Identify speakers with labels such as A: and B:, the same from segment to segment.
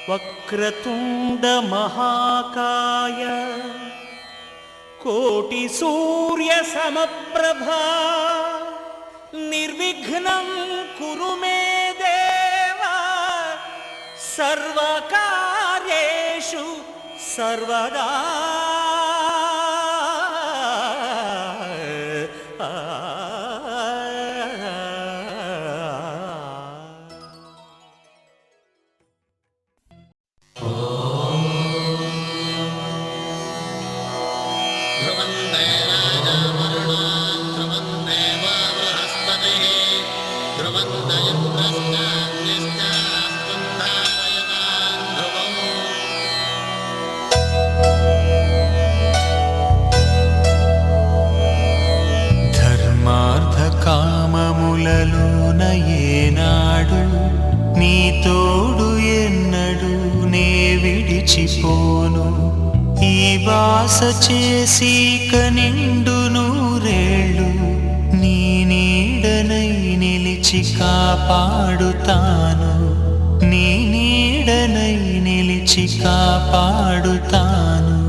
A: వక్రతుండ మహాకాయ కోటి సూర్య సమప్రభా నిర్విఘ్నం కురు మే దేవ సర్వకార్యేషు సర్వదా.
B: కామములలోన ఏనాడు నీ తోడు ఎన్నడు నే విడిచిపోను. ఈ వాస చేసి కనిండు నూరేళ్ళు నీ నీడనై నిలిచి కాపాడుతాను. నీ నీడనై నిలిచి కాపాడుతాను.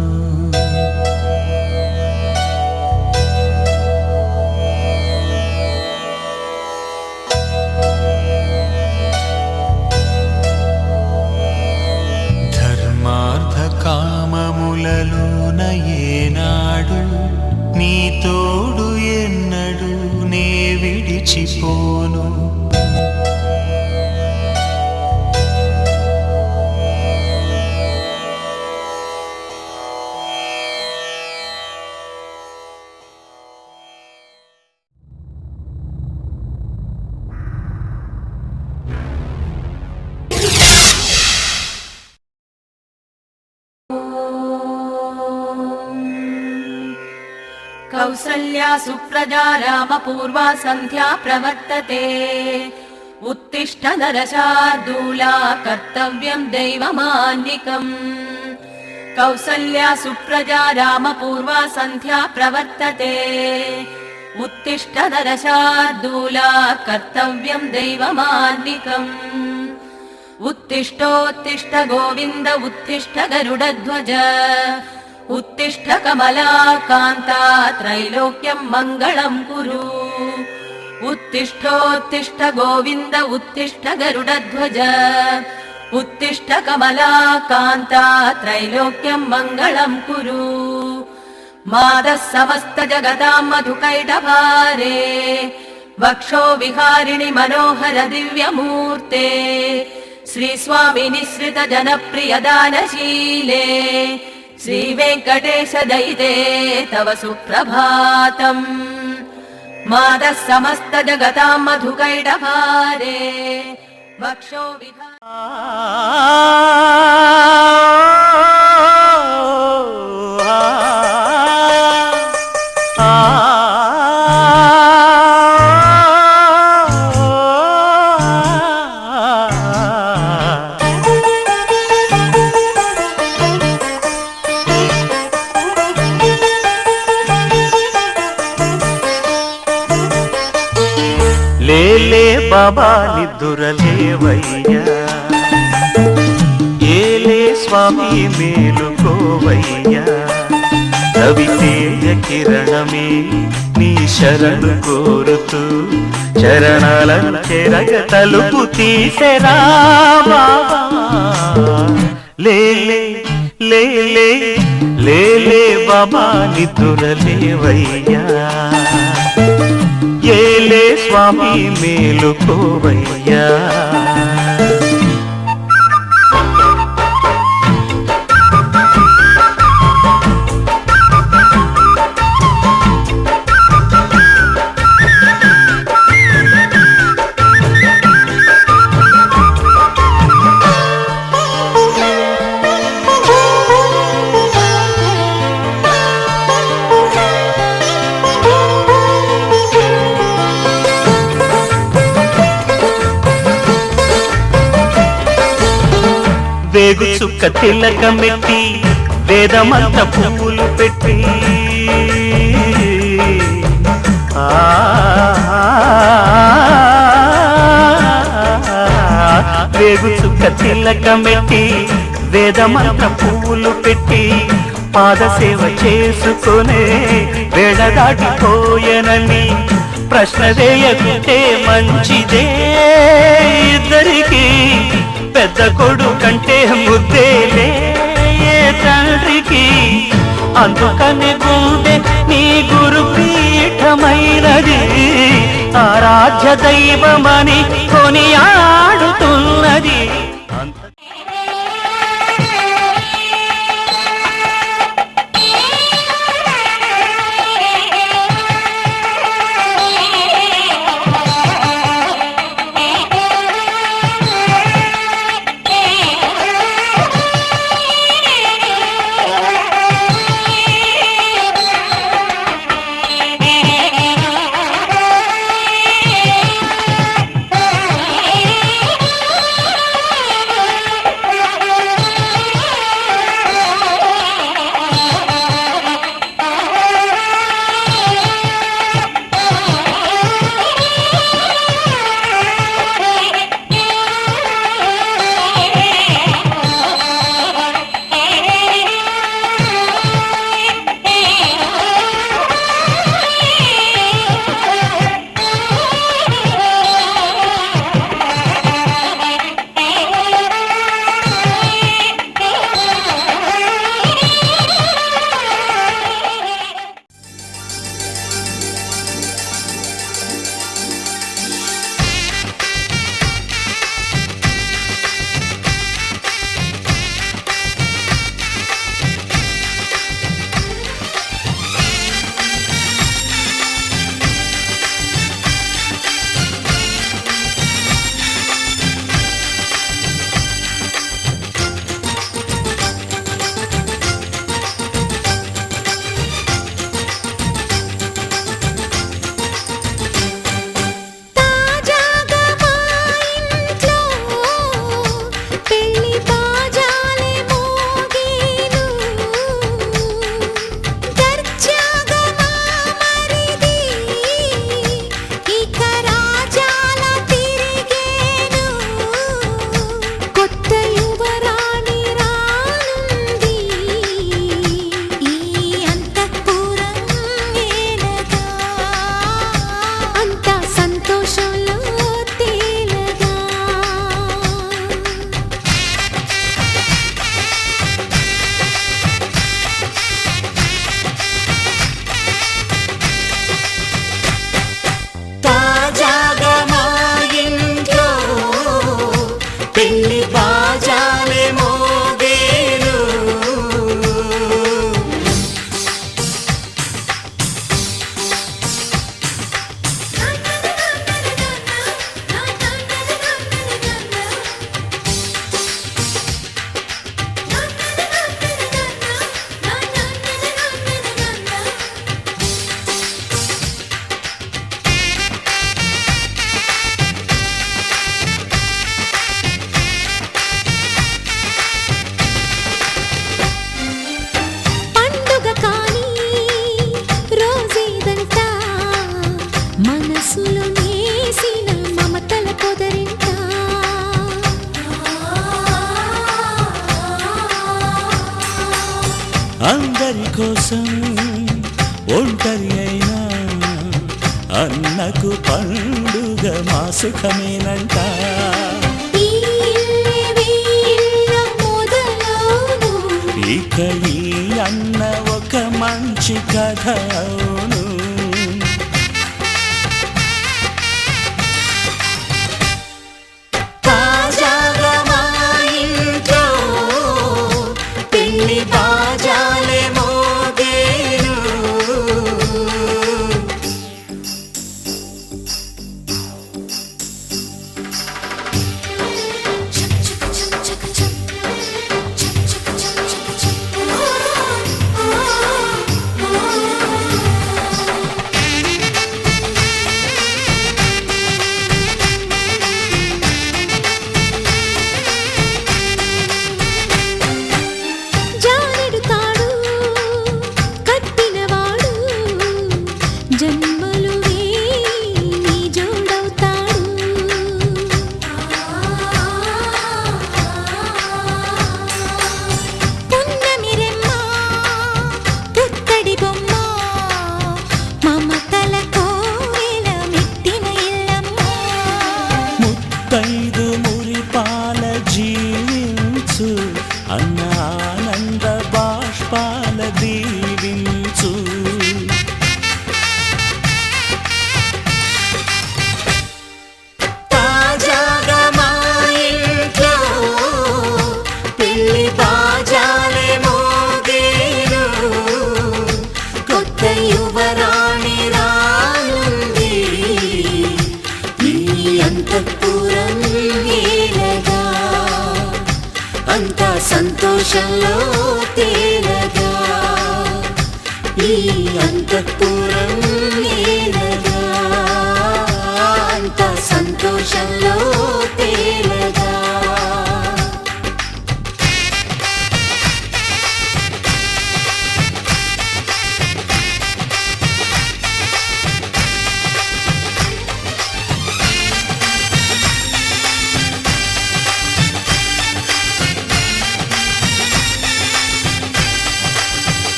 B: కామములలోన ఏనాడు నీ తోడు ఎన్నడు నే విడిచిపోను.
C: कौसल्या सुप्रजा रामपूर्वा सन्ध्या प्रवर्तते. उत्तिष्ठ नरशार्दूला कर्तव्यं दैवमान्निकम्. कौसल्या सुप्रजा रामपूर्वा सन्ध्या प्रवर्तते. उत्तिष्ठ नरशार्दूला कर्तव्यं दैवमान्निकम्. उत्तिष्ठोत्तिष्ठ गोविन्द उत्तिष्ठ गरुडध्वज. उत्तिष्ठ कमलाकान्ता त्रैलोक्यं मङ्गलं कुरु. उत्तिष्ठोत्तिष्ठ गोविन्द उत्तिष्ठ गरुडध्वज. उत्तिष्ठ कमलाकान्ता त्रैलोक्यं मङ्गलं कुरु. मादः समस्त जगतां मधुकैटभारे वक्षो विहारिणि मनोहर दिव्यमूर्ते. श्रीस्वामि निःसृत जनप्रिय दानशीले श्री वेंकटेश दयिते तव सुप्रभातम्. मादः समस्त जगतां मधुकैटभारे वक्षो
B: లేలే బాబా నిద్దురలేవయ్యా, ఏలే స్వామి మేలుకోవయ్యా. రవితేజ కిరణమే నీ శరణు కోరుతూ చరణాలను చెరగ తలుపు తీసెరా బాబా. లేలే లేలే లేలే బాబా నిద్దురలేవయ్యా, ఏలే స్వామి మేలుకోవయ్యా. వేగు చుక్క తిలకమెట్టి వేదమంత పువ్వులు పెట్టి వేగు చుక్క చుక్క తిలకమెట్టి వేదమంత్ర పువ్వులు పెట్టి పాదసేవ చేసుకునే వేళ దాటిపోయనని ప్రశ్న వేయకుంటే మంచిదే ఇద్దరికి పెద్ద కొడుకంటే ముద్దేలే తండ్రికి అందుకని గుండె నీ గురు పీఠమైనది ఆరాధ్య దైవమని కొనియాడుతున్నది
A: అందరి కోసం ఒంటరి అయినా అన్నకు పండుగ మా సుఖమేనంట. ఇక ఈ అన్న ఒక మంచి కథ అవును. ముత్తైదు మురిపాల జీవించు, అన్న ఆనంద బాష్పాల దీవించు. తాజాగా మా ఇంట్లో పెళ్లి బాజాలే మోగేను, కొత్త యువరాణి రానుంది, ఈ అంతఃపురం ఏలగా, అంతా సంతోషంలో తేలగా, ఈ అంతఃపురం ఏలగా, అంతా సంతోషంలో తేలగా.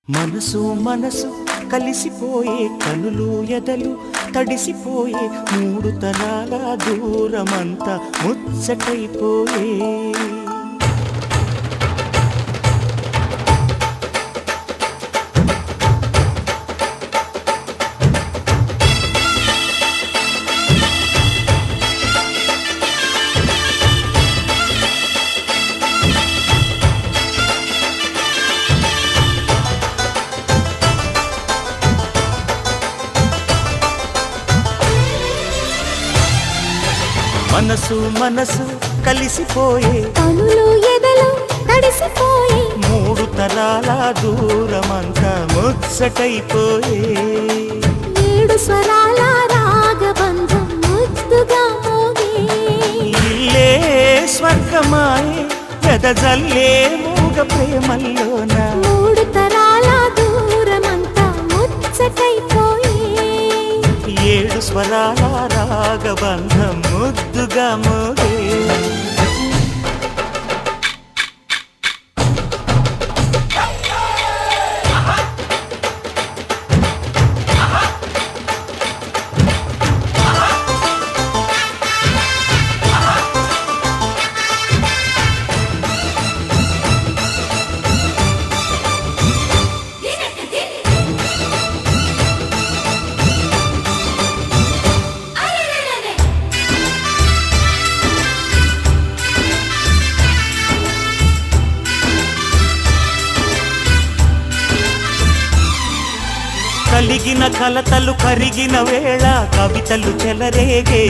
A: మనసు మనసు కలిసిపోయే, కనులు ఎదలు తడిసిపోయే, మూడు తరాల దూరమంతా ముచ్చటైపోయే. మనసు మనసు కలిసిపోయే,
D: కనులు ఎదలు తడిసిపోయే,
A: మూడు తరాల దూరమంతా ముచ్చటైపోయే.
D: ఏడు స్వరాల రాగబంధం ముద్దుగా మోగే,
A: ఇల్లే స్వర్గమాయే, ఎదజల్లే మూగ ప్రేమల్లోన,
D: మూడు తరాల దూరమంతా ముచ్చటైపోయే.
A: ఏడు స్వరాల రాగబంధం ముద్దుగా మోగే. కలిగిన కలతలు కరిగిన వేళ కవితలు చెలరేగే,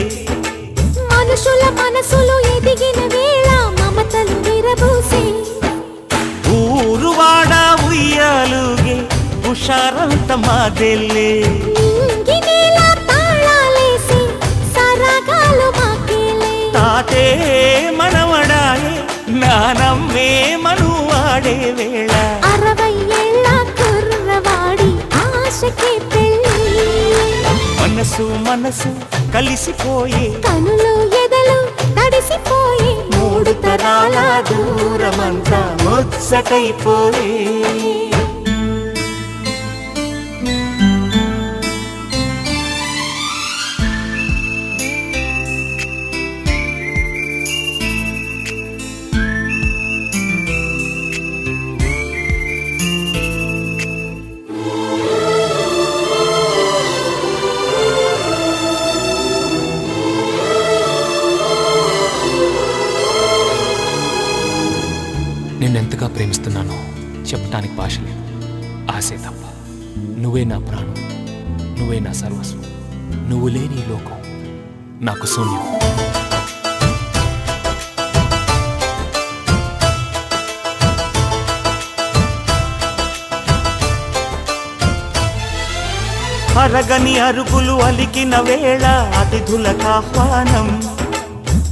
D: మనుషుల మనసులు ఎదిగిన వేళ మమతలు విరబూసే,
A: ఊరువాడ ఉయ్యాలుగే హుషారంత మాదెల్లే,
D: నింగినేల తాళాలేసి సరాగాలు మాకేలే,
A: తాతే మనవడాయే నానమ్మే మనువాడే వేళ,
D: 60 ఏళ్ళ కుర్రవాడి ఆశకి పెళ్ళి.
A: మనసు మనసు కలిసిపోయే,
D: కనులు ఎదలు తడిసిపోయే,
A: మూడు తరాల దూరమంతా ముచ్చటైపోయే.
E: నిన్నెంతగా ప్రేమిస్తున్నానో చెప్పటానికి భాష లేదు, ఆశే తప్ప. నువ్వే నా ప్రాణం, నువ్వే నా సర్వస్వం, నువ్వు లేని ఈ లోకం నాకు శూన్యం.
A: అరగని అరుగులు అలికిన వేళ అతిథులకు ఆహ్వానం,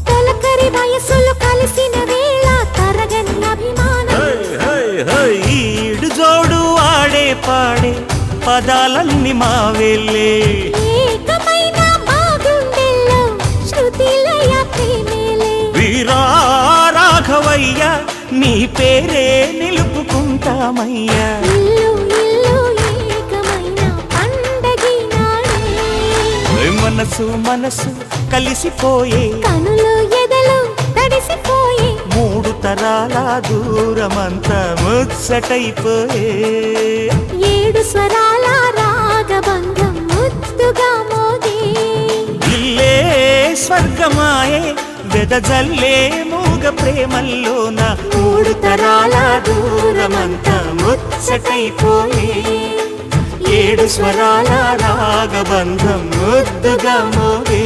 D: తొలకరి వయసులు కలిసిన వేళ తరగని అభిమానం,
A: ఈడు జోడు ఆడే పాడే పదాలన్నీ మా వెళ్ళే,
D: ఏకమైన మా గుండెల్లో శృతిలయ ప్రేమేలే.
A: వీరా రాఘవయ్య నీ పేరే నిలుపుకుంటామయ్యా,
D: ఇల్లు ఇల్లు ఏకమైన పండగి నాడే,
A: మనసు మనసు కలిసిపోయే
D: కనులు ఎదలు తడిసిపోయే
A: మూడు తరాల దూరమంతా ముచ్చటైపోయే
D: ఏడు స్వరాల రాగబంధం ముద్దుగా మోగే
A: ఇల్లే స్వర్గమాయే వెదజల్లే మూగ ప్రేమల్లోన మూడు తరాల దూరమంతా ముచ్చటైపోయే ఏడు స్వరాల రాగబంధం ముద్దుగా మోగే